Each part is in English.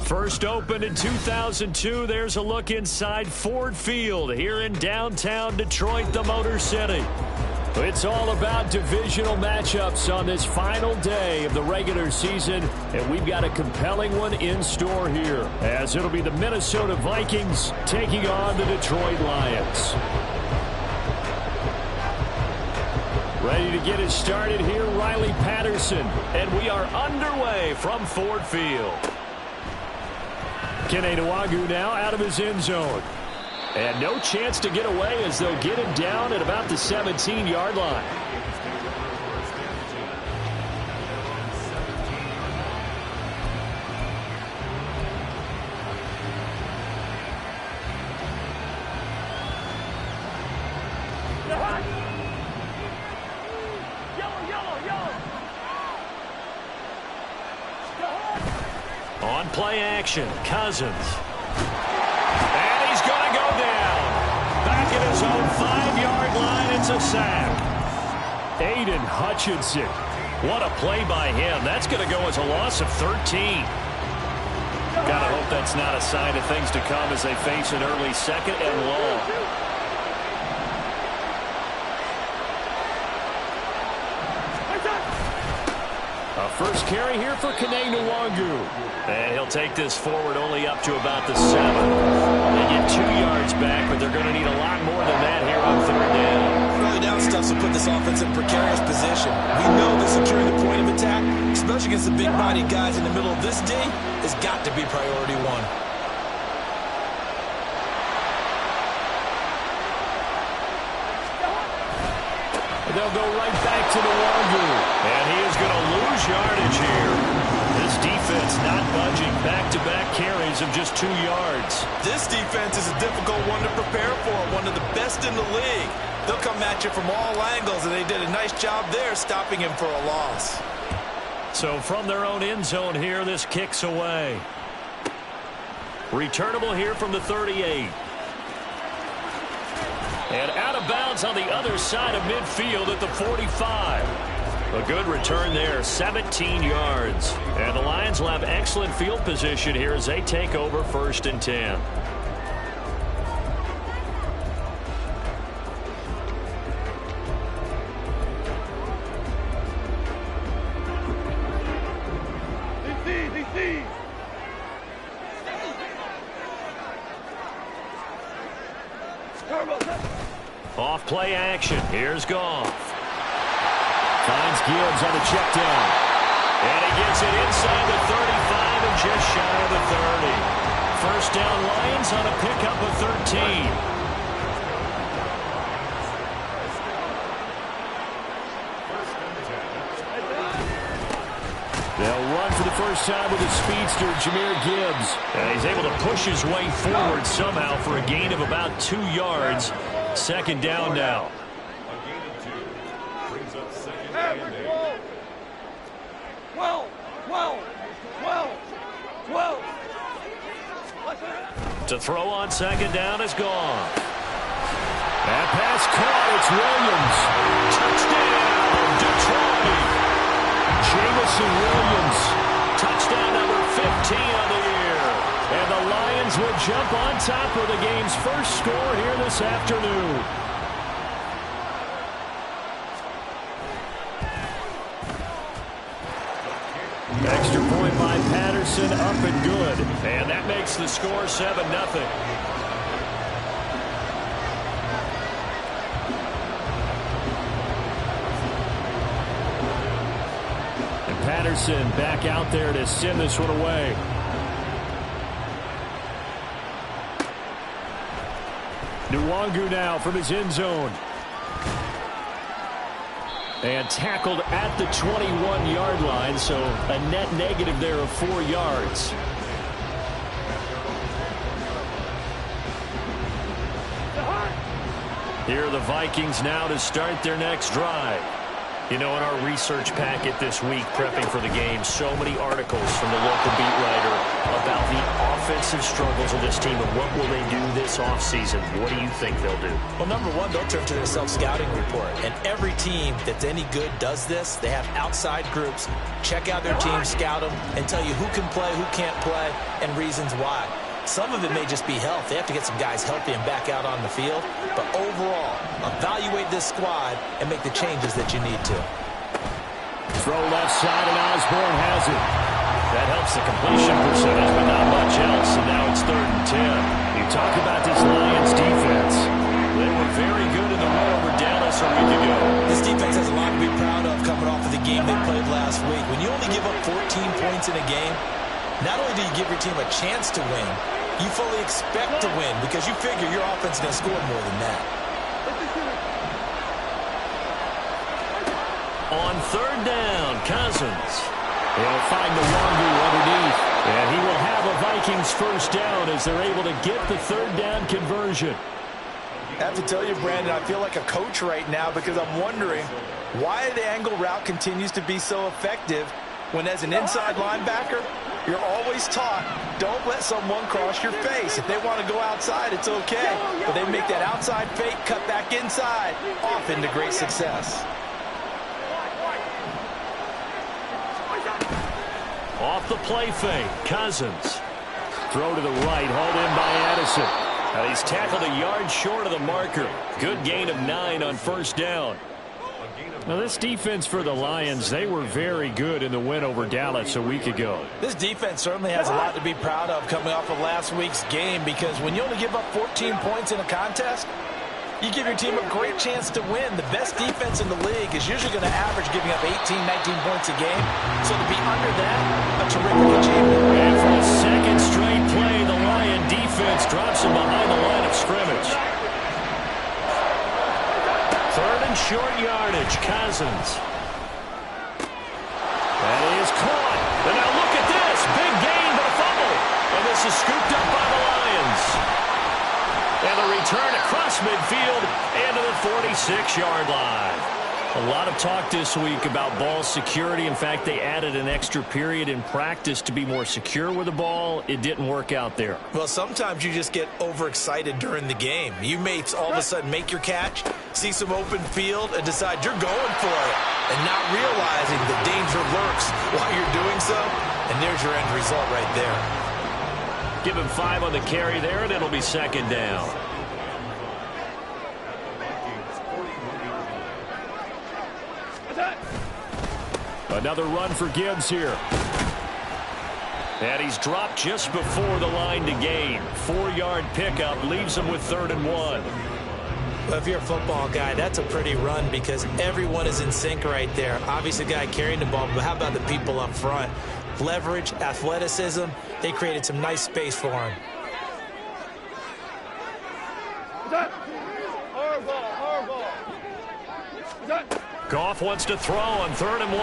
First opened in 2002, there's a look inside Ford Field here in downtown Detroit, the Motor City. It's all about divisional matchups on this final day of the regular season, and we've got a compelling one in store here, as it'll be the Minnesota Vikings taking on the Detroit Lions. Ready to get it started here, Riley Patterson, and we are underway from Ford Field. Udig now out of his end zone. And no chance to get away as they'll get him down at about the 17-yard line. On play action, Cousins. And he's going to go down. Back at his own 5-yard line, it's a sack. Aiden Hutchinson. What a play by him. That's going to go as a loss of 13. Gotta hope that's not a sign of things to come as they face an early second and long. First carry here for Udig. And he'll take this forward only up to about the 7. They get 2 yards back, but they're going to need a lot more than that here on third down. Early down stuff will put this offense in precarious position. We know that securing the point of attack, especially against the big-bodied guys in the middle of this D, has got to be priority one. They'll go right back to Udig. And he is going to lose yardage here. This defense not budging. Back-to-back carries of just 2 yards. This defense is a difficult one to prepare for. One of the best in the league. They'll come at you from all angles, and they did a nice job there stopping him for a loss. So from their own end zone here, this kicks away. Returnable here from the 38. And out of bounds on the other side of midfield at the 45. A good return there, 17 yards. And the Lions will have excellent field position here as they take over 1st and 10. Off play action. Here's Goff. Finds Gibbs on the check down. And he gets it inside the 35 and just shy of the 30. First down Lions on a pickup of 13. They'll run for the first time with the speedster, Jahmyr Gibbs. And he's able to push his way forward somehow for a gain of about 2 yards. Second down now. To throw on second down is gone. That pass caught. It's Williams. Touchdown, Detroit. Jamison Williams. Touchdown number 15 on the year. And the Lions will jump on top of the game's first score here this afternoon. Extra point by Patterson, up and good. And that makes the score 7-0. And Patterson back out there to send this one away. Udig now from his end zone. And tackled at the 21-yard line, so a net negative there of 4 yards. Here are the Vikings now to start their next drive. You know, in our research packet this week, prepping for the game, so many articles from the local beat writer about the offensive struggles of this team and what will they do this offseason. What do you think they'll do? Well, number one, they'll turn to their self-scouting report. And every team that's any good does this. They have outside groups, check out their team, scout them, and tell you who can play, who can't play, and reasons why. Some of it may just be health. They have to get some guys healthy and back out on the field. But overall, evaluate this squad and make the changes that you need to. Throw left side, and Osborne has it. That helps the completion percentage, but not much else. And now it's 3rd and 10. You talk about this Lions defense. They were very good in the win over Dallas a week ago. This defense has a lot to be proud of coming off of the game they played last week. When you only give up 14 points in a game, not only do you give your team a chance to win, you fully expect to win because you figure your offense is going to score more than that. On 3rd down, Cousins. He'll find the Wangu underneath. And he will have a Vikings first down as they're able to get the 3rd down conversion. I have to tell you, Brandon, I feel like a coach right now because I'm wondering why the angle route continues to be so effective when as an inside linebacker, you're always taught, don't let someone cross your face. If they want to go outside, it's okay. But they make that outside fake, cut back inside, off into great success. Off the play fake, Cousins. Throw to the right, hauled in by Addison. And he's tackled a yard short of the marker. Good gain of 9 on 1st down. Now, this defense for the Lions, they were very good in the win over Dallas a week ago. This defense certainly has a lot to be proud of coming off of last week's game because when you only give up 14 points in a contest, you give your team a great chance to win. The best defense in the league is usually going to average giving up 18, 19 points a game. So to be under that, a terrific achievement. And for a second straight play, the Lion defense drops him behind the line of scrimmage. 3rd and short yardage, Cousins. That is caught. And now look at this. Big gain, but a fumble. And this is scooped up by the Lions. And the return across midfield and to the 46-yard line. A lot of talk this week about ball security. In fact, they added an extra period in practice to be more secure with the ball. It didn't work out there. Well, sometimes you just get overexcited during the game. You may all of a sudden make your catch, see some open field, and decide you're going for it, and not realizing the danger lurks while you're doing so. And there's your end result right there. Give him 5 on the carry there, and it'll be 2nd down. Another run for Gibbs here. And he's dropped just before the line to gain. 4-yard pickup leaves him with 3rd and 1. Well, if you're a football guy, that's a pretty run because everyone is in sync right there. Obviously, the guy carrying the ball, but how about the people up front? Leverage, athleticism, they created some nice space for him. Goff wants to throw on 3rd and 1.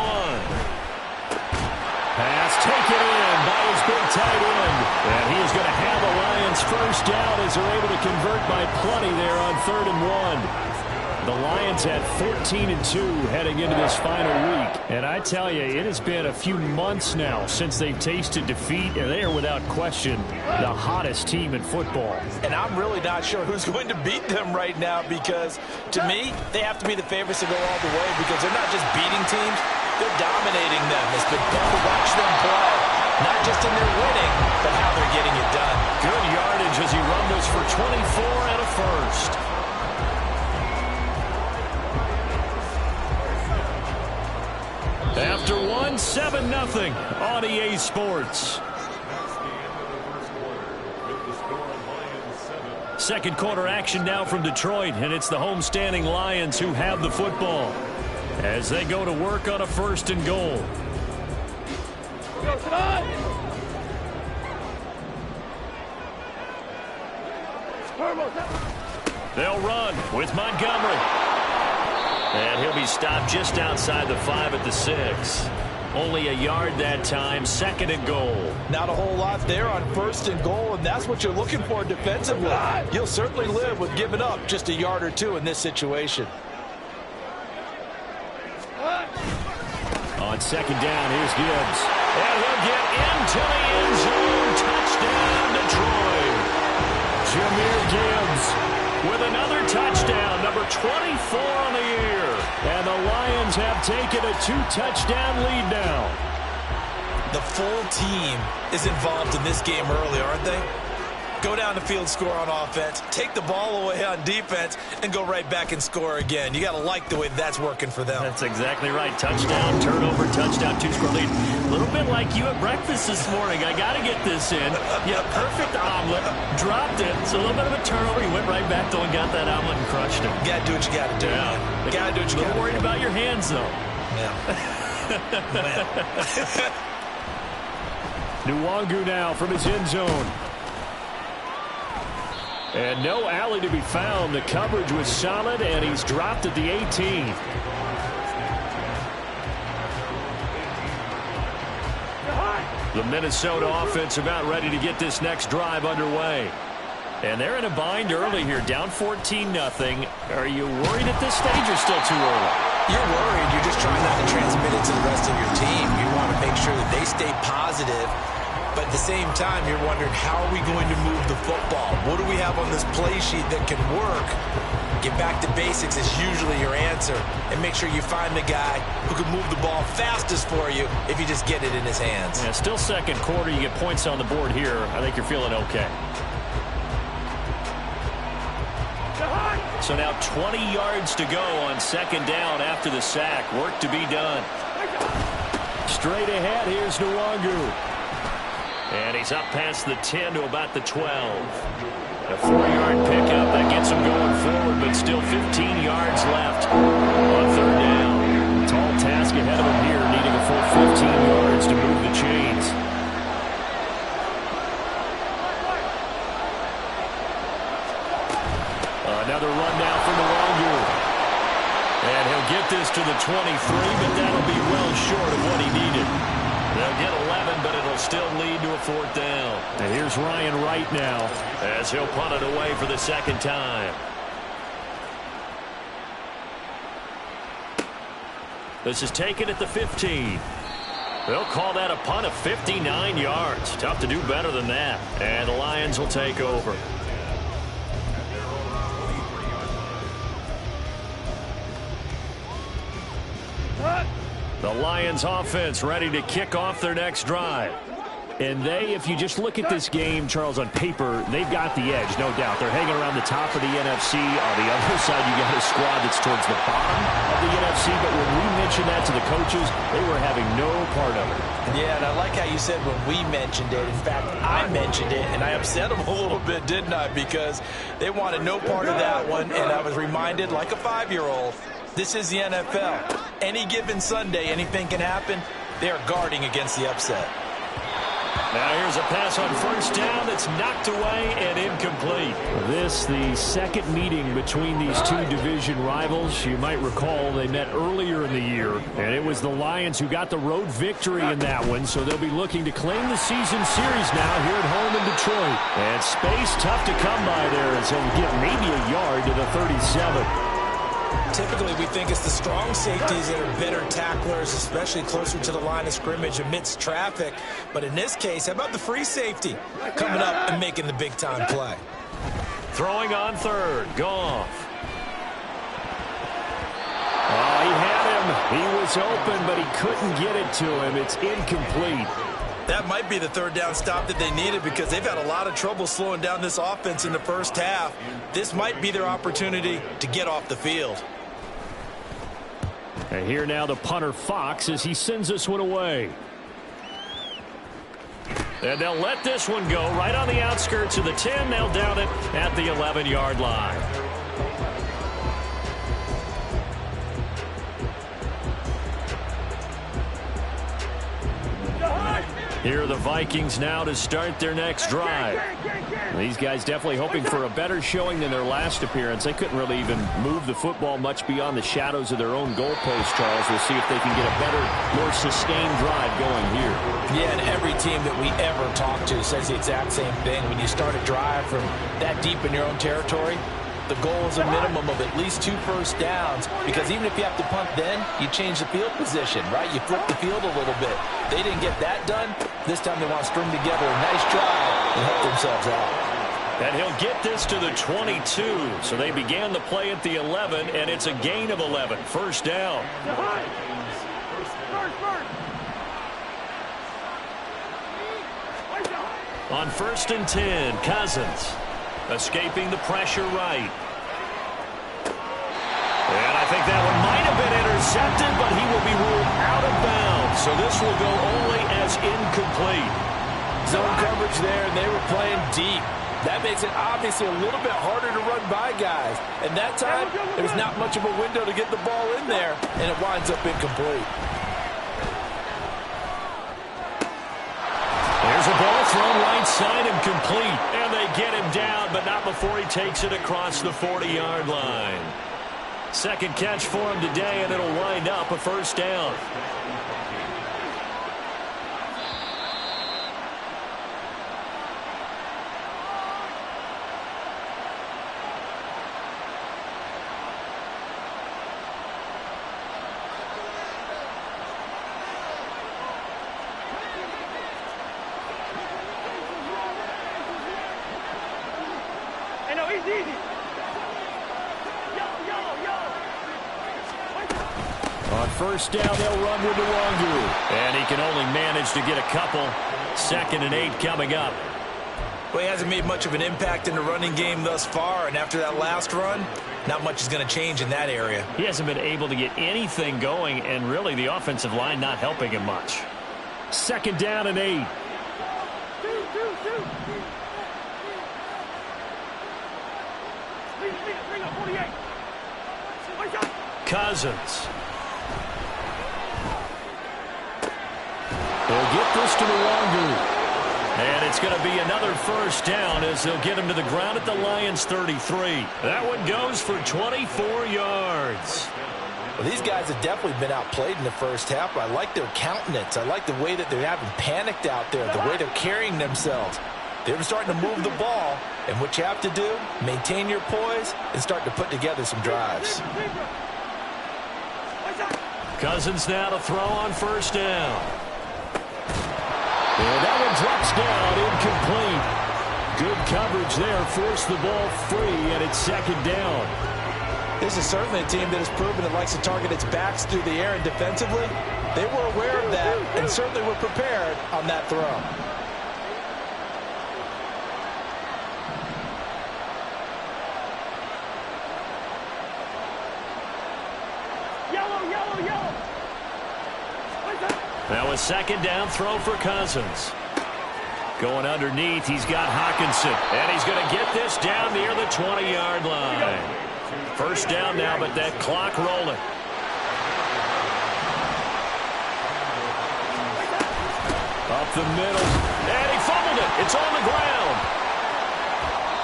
Pass taken in by his big tight end. And he is going to have the Lions first down as they're able to convert by plenty there on 3rd and 1. The Lions at 14-2 heading into this final week. And I tell you, it has been a few months now since they've tasted defeat, and they are without question the hottest team in football. And I'm really not sure who's going to beat them right now because, to me, they have to be the favorites to go all the way because they're not just beating teams, they're dominating them. It's been fun to watch them play, not just in their winning, but how they're getting it done. Good yardage as he rumbles for 24 and a first. After 1, 7-0 on EA Sports. Second quarter action now from Detroit, and it's the homestanding Lions who have the football as they go to work on a 1st and goal. They'll run with Montgomery. And he'll be stopped just outside the 5 at the 6. Only a yard that time, 2nd and goal. Not a whole lot there on 1st and goal, and that's what you're looking for defensively. You'll certainly live with giving up just a yard or 2 in this situation. on second down. Here's Gibbs. And he'll get into the end zone. Touchdown, Detroit. Jahmyr Gibbs with another touchdown, number 24 on the year. And the Lions have taken a 2-touchdown lead now. The full team is involved in this game early, aren't they? Go down the field, score on offense, take the ball away on defense, and go right back and score again. You got to like the way that's working for them. That's exactly right. Touchdown, turnover, touchdown, 2-score lead. A little bit like you at breakfast this morning. I got to get this in. Yeah, perfect omelet. Dropped it. So a little bit of a turnover. You went right back though and got that omelet and crushed it. You got to do what you got to do. Yeah. You got to do what you got to do. A little worried about your hands, though. Yeah. Nwangu now from his end zone. And no alley to be found. The coverage was solid, and he's dropped at the 18. The Minnesota offense about ready to get this next drive underway. And they're in a bind early here, down 14-0. Are you worried at this stage or still too early? You're worried. You're just trying not to transmit it to the rest of your team. You want to make sure that they stay positive. But at the same time, you're wondering, how are we going to move the football? What do we have on this play sheet that can work? Get back to basics is usually your answer. And make sure you find the guy who can move the ball fastest for you if you just get it in his hands. Yeah, still second quarter. You get points on the board here. I think you're feeling okay. So now 20 yards to go on second down after the sack. Work to be done. Straight ahead, here's Nwangu. And he's up past the 10 to about the 12. A 4-yard pickup that gets him going forward, but still 15 yards left on third down. Tall task ahead of him here, needing a full 15 yards to move the chains. Another run now from Udig. And he'll get this to the 23, but that'll be well short of what he needed. They'll get 11, but it'll still lead to a fourth down. And here's Ryan Wright now as he'll punt it away for the second time. This is taken at the 15. They'll call that a punt of 59 yards. Tough to do better than that. And the Lions will take over. The Lions offense ready to kick off their next drive. And they, if you just look at this game, Charles, on paper, they've got the edge, no doubt. They're hanging around the top of the NFC. On the other side, you got a squad that's towards the bottom of the NFC. But when we mentioned that to the coaches, they were having no part of it. Yeah, and I like how you said when we mentioned it. In fact, I mentioned it, and I upset them a little bit, didn't I? Because they wanted no part of that one, and I was reminded, like a 5-year-old, this is the NFL. Any given Sunday, anything can happen. They are guarding against the upset. Now here's a pass on first down that's knocked away and incomplete. This, the second meeting between these two division rivals. You might recall they met earlier in the year, and it was the Lions who got the road victory in that one, so they'll be looking to claim the season series now here at home in Detroit. And space tough to come by there as he'll get maybe a yard to the 37. Typically, we think it's the strong safeties that are better tacklers, especially closer to the line of scrimmage amidst traffic. But in this case, how about the free safety coming up and making the big-time play? Throwing on third. Goff. Oh, he had him. He was open, but he couldn't get it to him. It's incomplete. That might be the third down stop that they needed because they've had a lot of trouble slowing down this offense in the first half. This might be their opportunity to get off the field. And here now the punter Fox as he sends this one away. And they'll let this one go right on the outskirts of the 10. They'll down it at the 11-yard line. Here are the Vikings now to start their next drive. These guys definitely hoping for a better showing than their last appearance. They couldn't really even move the football much beyond the shadows of their own goalpost, Charles. We'll see if they can get a better, more sustained drive going here. Yeah, and every team that we ever talk to says the exact same thing. When you start a drive from that deep in your own territory, the goal is a minimum of at least 2 first downs, because even if you have to punt then, you change the field position, right? You flip the field a little bit. They didn't get that done. This time they want to string together a nice drive and help themselves out. And he'll get this to the 22. So they began the play at the 11, and it's a gain of 11. First down. On 1st and 10, Cousins escaping the pressure right. And I think that one might have been intercepted, but he will be ruled out of bounds. So this will go only as incomplete. Zone coverage there, and they were playing deep. That makes it obviously a little bit harder to run by guys. And that time, there was not much of a window to get the ball in there, and it winds up incomplete. There's a ball thrown right side and complete. And they get him down, but not before he takes it across the 40-yard line. Second catch for him today, and it'll wind up a first down. On first down, they'll run with Udig. And he can only manage to get a couple. 2nd and 8 coming up. Well, he hasn't made much of an impact in the running game thus far, and after that last run, not much is going to change in that area. He hasn't been able to get anything going, and really the offensive line not helping him much. 2nd down and 8. Cousins. They'll get this to the Udig. And it's going to be another first down as they'll get him to the ground at the Lions' 33. That one goes for 24 yards. Well, these guys have definitely been outplayed in the first half. I like their countenance. I like the way that they're having panicked out there, the way they're carrying themselves. They're starting to move the ball, and what you have to do, maintain your poise and start to put together some drives. Cousins now to throw on first down. And that one drops down, incomplete. Good coverage there, forced the ball free, and it's 2nd down. This is certainly a team that has proven it likes to target its backs through the air, and defensively, they were aware of that and certainly were prepared on that throw. That was 2nd down throw for Cousins. Going underneath, he's got Hawkinson. And he's going to get this down near the 20-yard line. First down now, but that clock rolling. Up the middle. And he fumbled it. It's on the ground.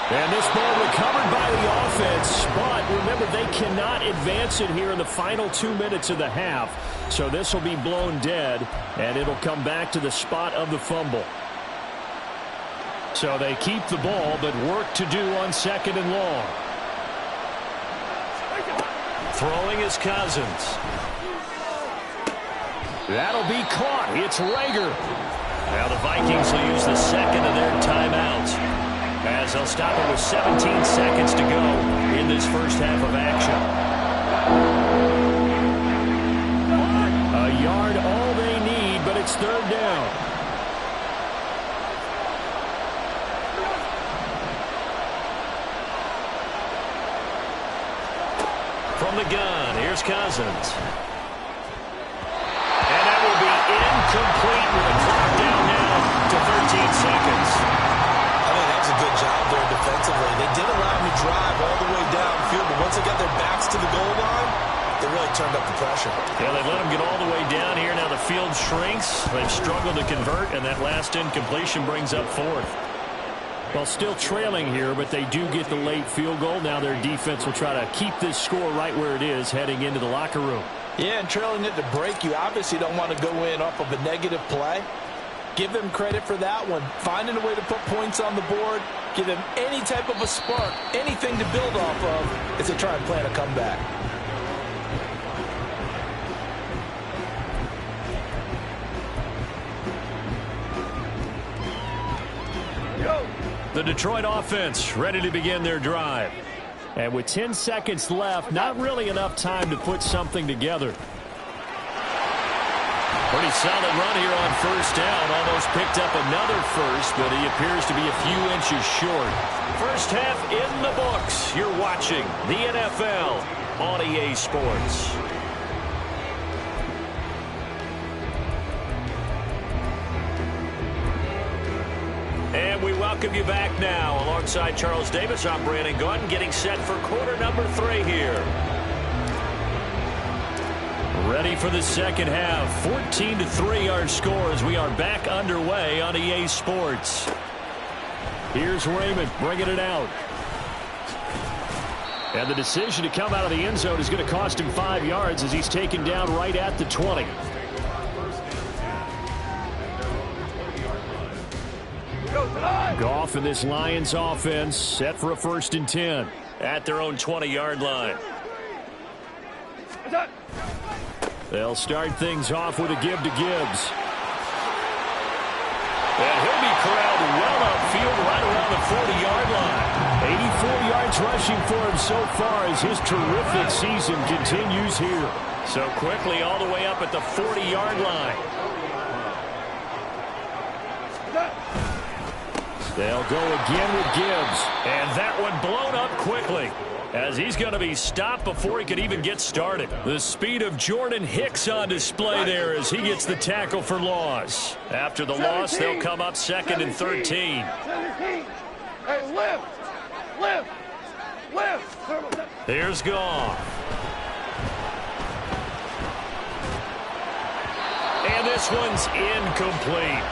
And this ball recovered by the offense, but remember, they cannot advance it here in the final 2 minutes of the half. So this will be blown dead, and it'll come back to the spot of the fumble. So they keep the ball, but work to do on 2nd and long. Throwing is Cousins. That'll be caught. It's Rager. Now the Vikings will use the 2nd of their timeouts, as they'll stop it with 17 seconds to go in this first half of action. A yard all they need, but it's 3rd down. From the gun, here's Cousins. And that will be incomplete with a clock down now to 13 seconds. I think that was a good job there defensively. They did allow him to drive all the way downfield, but once they got their backs to the goal line, they really turned up the pressure. Yeah, they let him get all the way down here. Now the field shrinks. They've struggled to convert, and that last incompletion brings up 4th. Well, still trailing here, but they do get the late field goal. Now their defense will try to keep this score right where it is heading into the locker room. Yeah, and trailing it to break, you obviously don't want to go in off of a negative play. Give them credit for that one. Finding a way to put points on the board, Give them any type of a spark, anything to build off of as they try and plan a comeback. The Detroit offense ready to begin their drive. And with 10 seconds left, not really enough time to put something together. Pretty solid run here on first down. Almost picked up another first, but he appears to be a few inches short. First half in the books. You're watching the NFL on EA Sports. And we welcome you back now. Alongside Charles Davis, I'm Brandon Gaudin, getting set for quarter number 3 here. Ready for the second half. 14-3 our score as we are back underway on EA Sports. Here's Raymond bringing it out. And the decision to come out of the end zone is going to cost him 5 yards as he's taken down right at the 20. Goff and this Lions offense set for a 1st and 10 at their own 20-yard line. They'll start things off with a give to Gibbs. And he'll be corralled well upfield right around the 40-yard line. 84 yards rushing for him so far as his terrific season continues here. So quickly all the way up at the 40-yard line. They'll go again with Gibbs. And that one blown up quickly as he's going to be stopped before he could even get started. The speed of Jordan Hicks on display there as he gets the tackle for loss. After the loss, they'll come up 2nd and 13. Here's Goff. And this one's incomplete.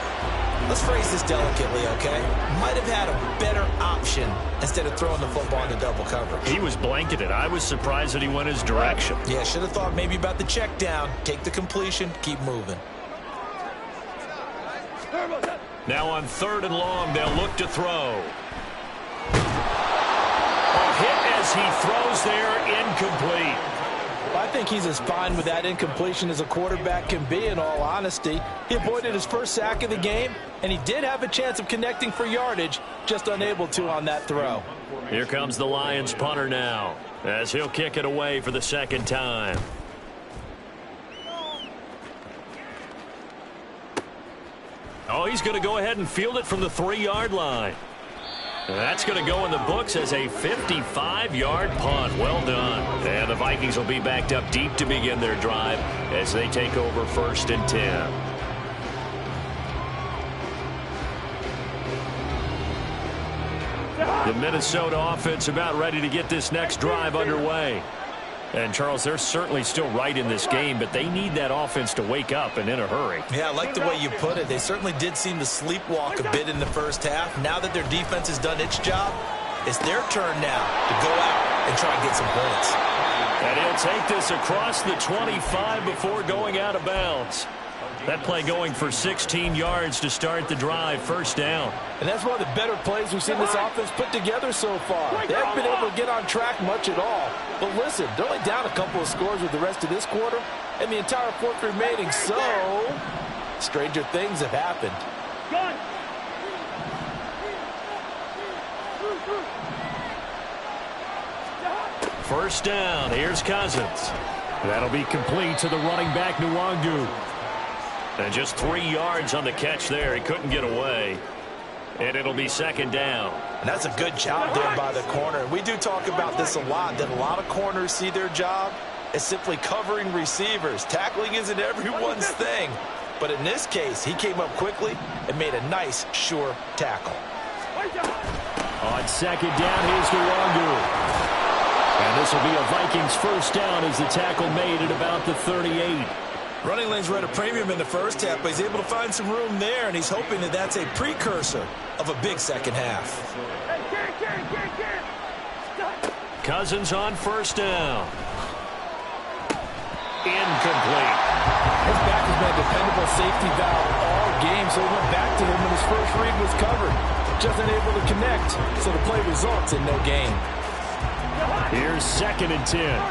Let's phrase this delicately, okay? Might have had a better option instead of throwing the football into double coverage. He was blanketed. I was surprised that he went his direction. Yeah, should have thought maybe about the check down. Take the completion, keep moving. Now on 3rd and long, they'll look to throw. A hit as he throws there, incomplete. I think he's as fine with that incompletion as a quarterback can be, in all honesty. He avoided his first sack of the game, and he did have a chance of connecting for yardage, just unable to on that throw. Here comes the Lions punter now, as he'll kick it away for the 2nd time. Oh, he's going to go ahead and field it from the 3-yard line. That's going to go in the books as a 55-yard punt. Well done. And the Vikings will be backed up deep to begin their drive as they take over 1st and 10. The Minnesota offense about ready to get this next drive underway. And, Charles, they're certainly still right in this game, but they need that offense to wake up and in a hurry. Yeah, I like the way you put it. They certainly did seem to sleepwalk a bit in the first half. Now that their defense has done its job, it's their turn now to go out and try and get some points. And he'll take this across the 25 before going out of bounds. That play going for 16 yards to start the drive, 1st down. And that's one of the better plays we've seen this offense put together so far. They haven't been able to get on track much at all. But listen, they're only down a couple of scores with the rest of this quarter and the entire 4th remaining. So, stranger things have happened. First down, here's Cousins. That'll be complete to the running back, Nwangu. And just 3 yards on the catch there. He couldn't get away. And it'll be 2nd down. And that's a good job there by the corner. We do talk about this a lot, that a lot of corners see their job as simply covering receivers. Tackling isn't everyone's thing. But in this case, he came up quickly and made a nice, sure tackle. On 2nd down, here's Nwangu. And this will be a Vikings 1st down as the tackle made at about the 38. Running lanes were at a premium in the first half, but he's able to find some room there, and he's hoping that that's a precursor of a big second half. Cousins on 1st down. Incomplete. His back has been a dependable safety valve all game, so he went back to him when his first read was covered. just unable to connect, so the play results in no gain. Here's 2nd and 10.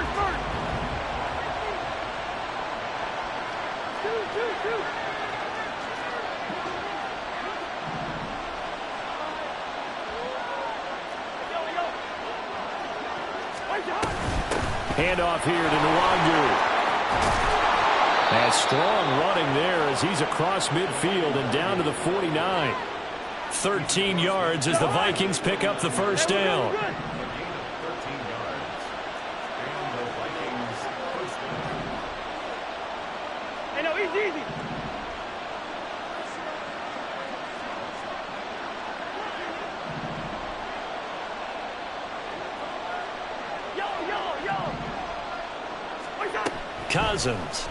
Handoff here to Nwangu. And strong running there as he's across midfield and down to the 49. 13 yards as the Vikings pick up the first down. Hey, no, easy. Cousins.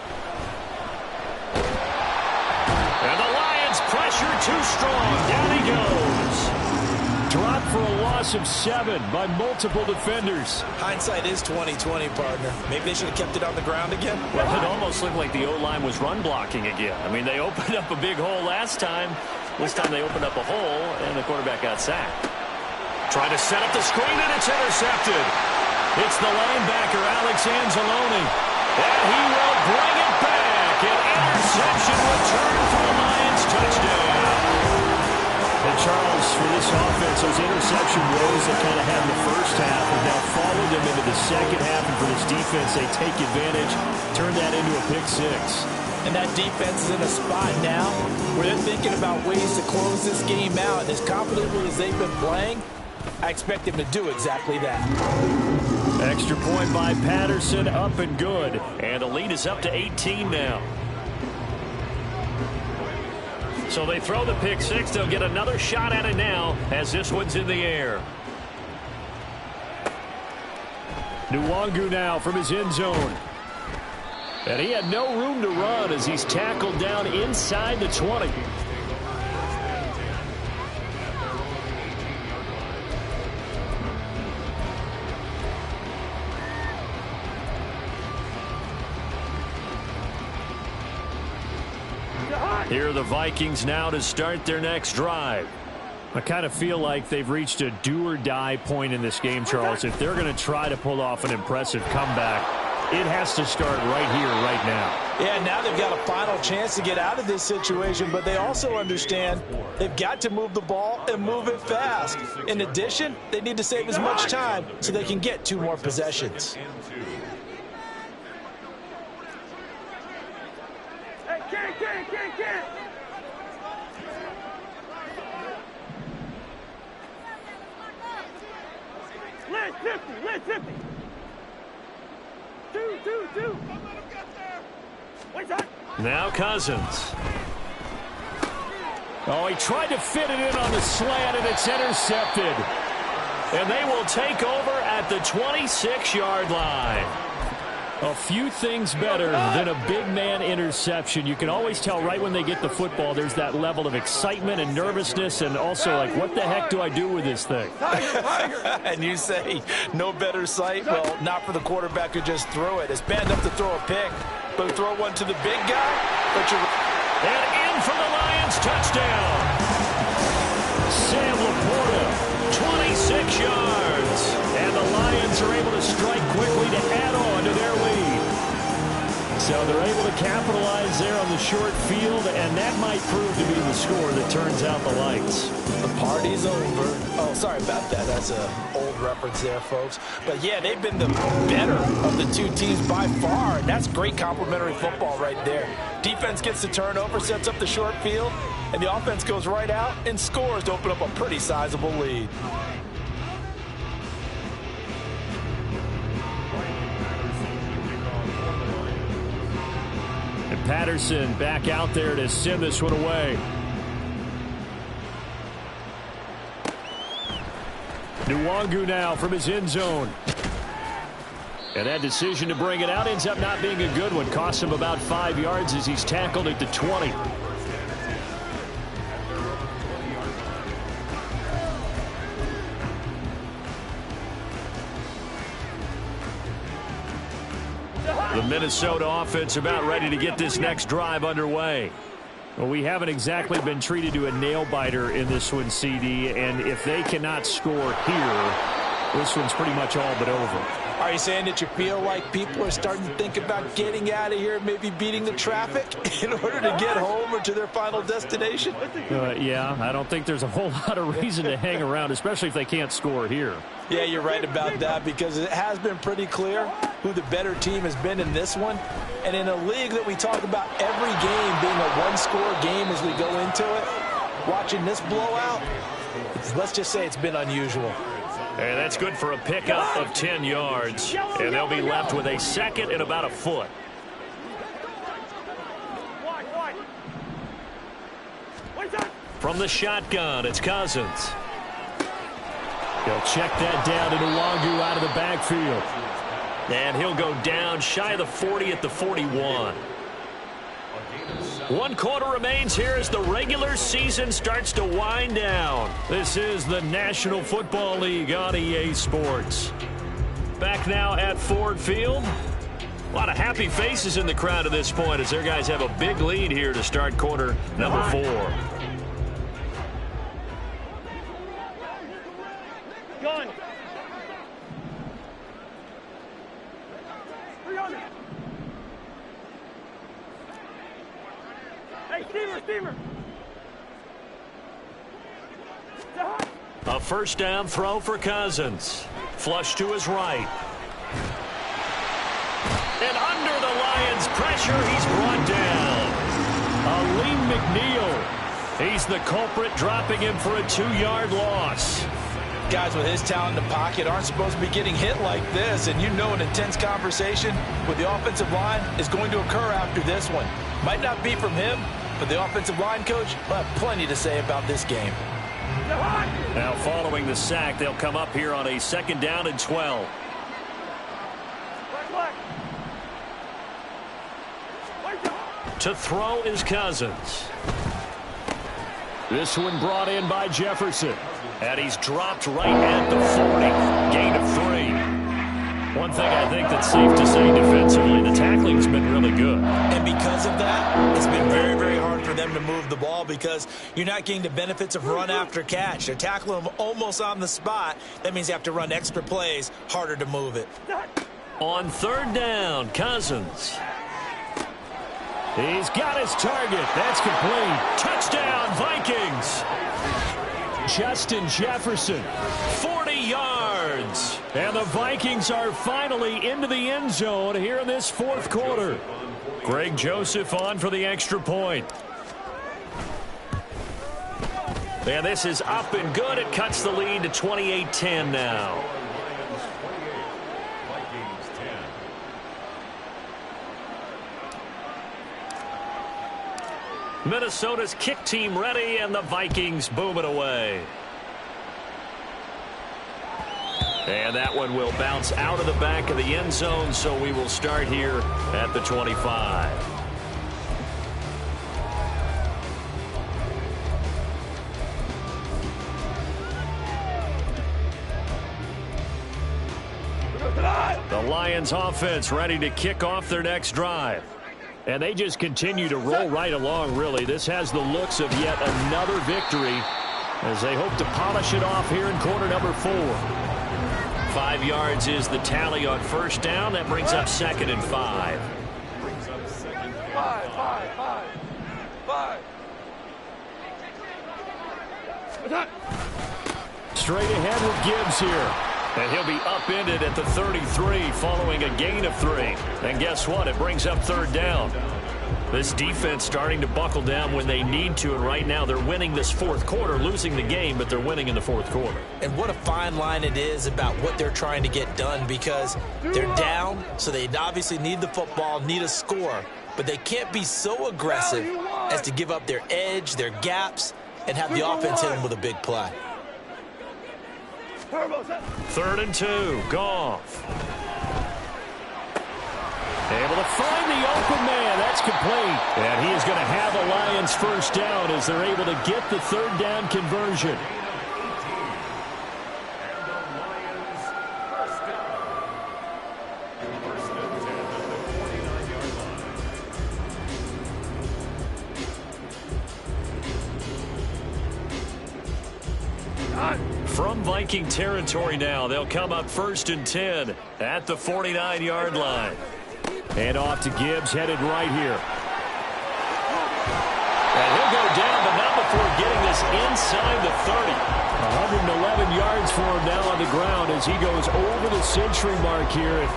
And the Lions pressure too strong. Down he goes. Dropped for a loss of 7 by multiple defenders. Hindsight is 20/20, partner. Maybe they should have kept it on the ground again. Well, it almost looked like the O-line was run blocking again. I mean, they opened up a big hole last time. This time they opened up a hole, and the quarterback got sacked. Trying to set up the screen, and it's intercepted. It's the linebacker, Alex Anzalone. And he will bring it back. An interception return for the Lions. Touchdown. And Charles, for this offense, those interception woes that kind of had in the first half have now followed them into the second half. And for this defense, they take advantage, turn that into a pick 6. And that defense is in a spot now where they're thinking about ways to close this game out. And as confidently as they've been playing, I expect them to do exactly that. Extra point by Patterson, up and good. And the lead is up to 18 now. So they throw the pick 6. They'll get another shot at it now as this one's in the air. Nwangu now from his end zone. And he had no room to run as he's tackled down inside the 20. Here are the Vikings now to start their next drive. I kind of feel like they've reached a do-or-die point in this game, Charles. If they're going to try to pull off an impressive comeback, it has to start right here, right now. Yeah, now they've got a final chance to get out of this situation, but they also understand they've got to move the ball and move it fast. In addition, they need to save as much time so they can get 2 more possessions. Let's 50. 2. Now Cousins. Oh, he tried to fit it in on the slant, and it's intercepted. And they will take over at the 26-yard line. A few things better than a big man interception. You can always tell right when they get the football, there's that level of excitement and nervousness, and also like, what the heck do I do with this thing? And you say, no better sight? Well, not for the quarterback who just threw it. It's bad enough to throw a pick, but throw one to the big guy? And in for the Lions, touchdown. Sam Laporta, 26 yards. And the Lions are able to strike quickly to add on to their lead. So they're able to capitalize there on the short field, and that might prove to be the score that turns out the lights. The party's over. Oh, sorry about that. That's an old reference there, folks. But, yeah, they've been the better of the 2 teams by far, and that's great complimentary football right there. Defense gets the turnover, sets up the short field, and the offense goes right out and scores to open up a pretty sizable lead. Patterson back out there to send this one away. Nwangu now from his end zone. And that decision to bring it out ends up not being a good one. Costs him about 5 yards as he's tackled at the 20. The Minnesota offense about ready to get this next drive underway. Well, we haven't exactly been treated to a nail-biter in this one, CD, and if they cannot score here, this one's pretty much all but over. Are you saying that you feel like people are starting to think about getting out of here, maybe beating the traffic in order to get home or to their final destination? Yeah, I don't think there's a whole lot of reason to hang around, especially if they can't score here. Yeah, you're right about that, because it has been pretty clear who the better team has been in this one. And in a league that we talk about every game being a one-score game as we go into it, watching this blowout, let's just say it's been unusual. And that's good for a pickup of 10 yards. And they'll be left with a second and about a foot. From the shotgun, it's Cousins. He'll check that down to Udig out of the backfield. And he'll go down shy of the 40 at the 41. 1 quarter remains here as the regular season starts to wind down. This is the National Football League on EA Sports. Back now at Ford Field. A lot of happy faces in the crowd at this point as their guys have a big lead here to start quarter number 4. Gun. Hey, steamer. A first down throw for Cousins. Flush to his right. And under the Lions' pressure, he's brought down. Aleem McNeil. He's the culprit, dropping him for a 2-yard loss. Guys with his talent in the pocket aren't supposed to be getting hit like this, and you know an intense conversation with the offensive line is going to occur after this one. Might not be from him, but the offensive line coach will have plenty to say about this game. Now following the sack, they'll come up here on a 2nd down and 12. To throw is Cousins. This one brought in by Jefferson. And he's dropped right at the 40. Gain of 3. One thing I think that's safe to say defensively, the tackling's been really good. And because of that, it's been very, very hard for them to move the ball because you're not getting the benefits of run after catch. They're tackling them almost on the spot. That means you have to run extra plays, harder to move it. On 3rd down, Cousins. He's got his target. That's complete. Touchdown, Vikings. Justin Jefferson, 40 yards. And the Vikings are finally into the end zone here in this 4th quarter. Greg Joseph on for the extra point. And this is up and good. It cuts the lead to 28-10 now. Minnesota's kick team ready, and the Vikings boom it away. And that one will bounce out of the back of the end zone, so we will start here at the 25. The Lions offense ready to kick off their next drive. And they just continue to roll right along, really. This has the looks of yet another victory as they hope to polish it off here in quarter number 4. 5 yards is the tally on 1st down. That brings up 2nd and 5. Straight ahead with Gibbs here. And he'll be upended at the 33 following a gain of 3. And guess what? It brings up 3rd down. This defense starting to buckle down when they need to, and right now they're winning this 4th quarter, losing the game, but they're winning in the 4th quarter. And what a fine line it is about what they're trying to get done, because they're down, so they obviously need the football, need a score, but they can't be so aggressive as to give up their edge, their gaps, and have the offense hit them with a big play. 3rd and 2, Goff. Able to find the open man. That's complete. And he is going to have a Lions 1st down as they're able to get the 3rd down conversion. From Viking territory now, they'll come up 1st and 10 at the 49-yard line. And off to Gibbs, headed right here. And he'll go down, but not before getting this inside the 30. 111 yards for him now on the ground as he goes over the century mark here.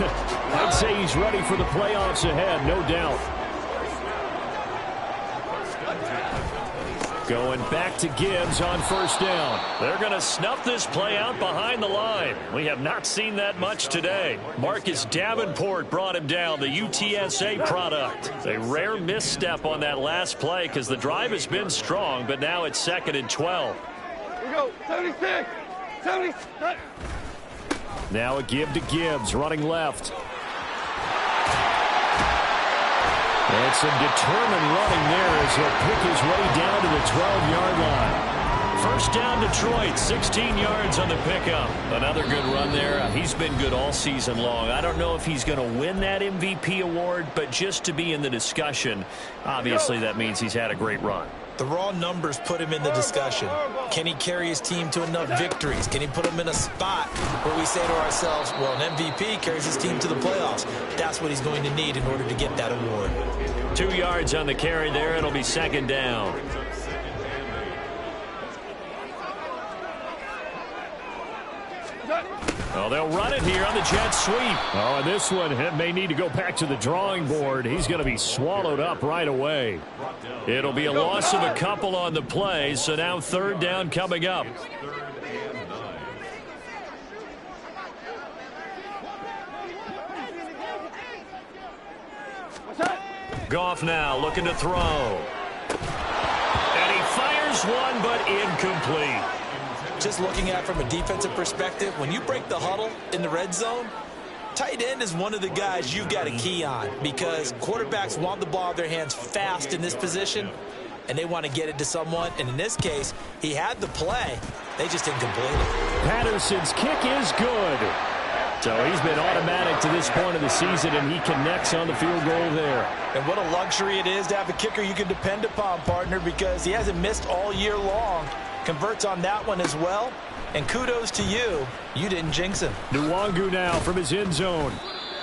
I'd say he's ready for the playoffs ahead, no doubt. Going back to Gibbs on 1st down. They're going to snuff this play out behind the line. We have not seen that much today. Marcus Davenport brought him down, the UTSA product. A rare misstep on that last play because the drive has been strong, but now it's 2nd and 12. Here we go. 76. 76. Now a give to Gibbs, running left. And some determined running there as he'll pick his way down to the 12-yard line. 1st down, Detroit, 16 yards on the pickup. Another good run there. He's been good all season long. I don't know if he's going to win that MVP award, but just to be in the discussion, obviously that means he's had a great run. The raw numbers put him in the discussion. Can he carry his team to enough victories? Can he put them in a spot where we say to ourselves, well, an MVP carries his team to the playoffs. That's what he's going to need in order to get that award. 2 yards on the carry there. It'll be 2nd down. Well, they'll run it here on the jet sweep. Oh, and this one may need to go back to the drawing board. He's going to be swallowed up right away. It'll be a loss of a couple on the play, so now 3rd down coming up. Goff now looking to throw. And he fires one, but incomplete. Just looking at it from a defensive perspective, when you break the huddle in the red zone, tight end is one of the guys you've got to key on because quarterbacks want the ball in their hands fast in this position, and they want to get it to someone. And in this case, he had the play. They just didn't complete it. Patterson's kick is good. So he's been automatic to this point of the season, and he connects on the field goal there. And what a luxury it is to have a kicker you can depend upon, partner, because he hasn't missed all year long. Converts on that one as well. And kudos to you. You didn't jinx him. Nwangu now from his end zone.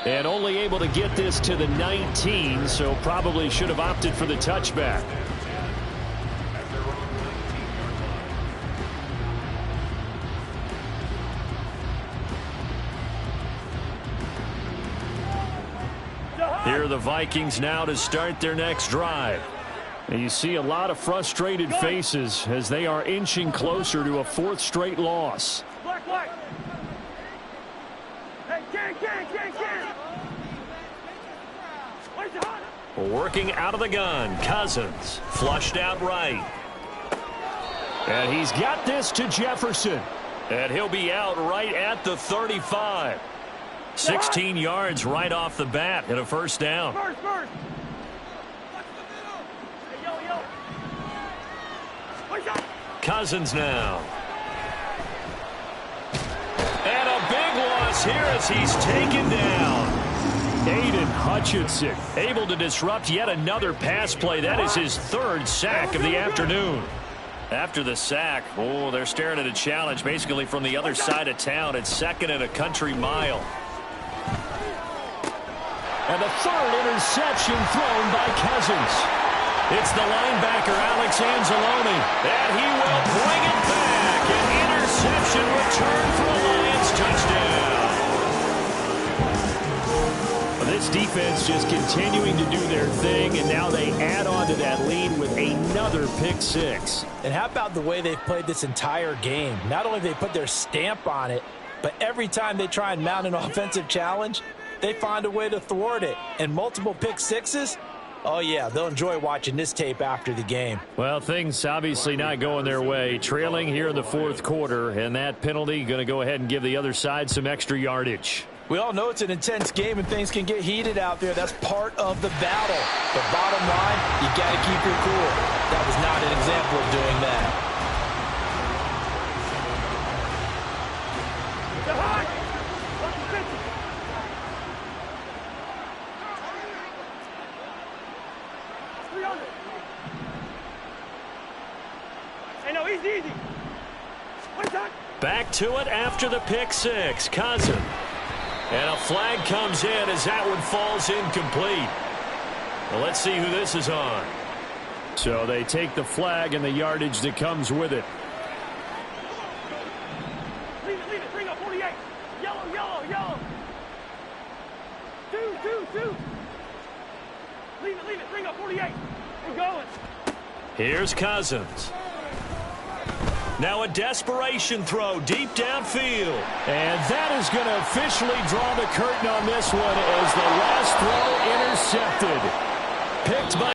And only able to get this to the 19, so probably should have opted for the touchback. Here are the Vikings now to start their next drive. And you see a lot of frustrated faces as they are inching closer to a 4th straight loss. Black, black. Hey, can. Where's the hot? Working out of the gun, Cousins flushed out right. And he's got this to Jefferson. And he'll be out right at the 35. 16 yards right off the bat and a 1st down. First. Hey, yo. Where's that? Cousins now. And a big loss here as he's taken down. Aiden Hutchinson able to disrupt yet another pass play. That is his 3rd sack of the afternoon. After the sack, they're staring at a challenge basically from the other side of town. It's 2nd and a country mile. And the 3rd interception thrown by Cousins. It's the linebacker, Alex Anzalone. And he will bring it back. An interception return for a Lions touchdown. This defense just continuing to do their thing, and now they add on to that lead with another pick 6. And how about the way they've played this entire game? Not only have they put their stamp on it, but every time they try and mount an offensive challenge, they find a way to thwart it. And multiple pick 6s, oh yeah, they'll enjoy watching this tape after the game. Well, things obviously not going their way. Trailing here in the 4th quarter, and that penalty going to go ahead and give the other side some extra yardage. We all know it's an intense game and things can get heated out there. That's part of the battle. But bottom line, you got to keep your cool. That was not an example of doing that. The hot. 300. Hey, no, easy. Back to it after the pick six. Cousins. And a flag comes in as that one falls incomplete. Well, let's see who this is on. So they take the flag and the yardage that comes with it. Leave it. Bring up 48. Yellow. 2. Leave it. Bring up 48. We're going. Here's Cousins. Now a desperation throw deep downfield. And that is going to officially draw the curtain on this one as the last throw intercepted. Picked by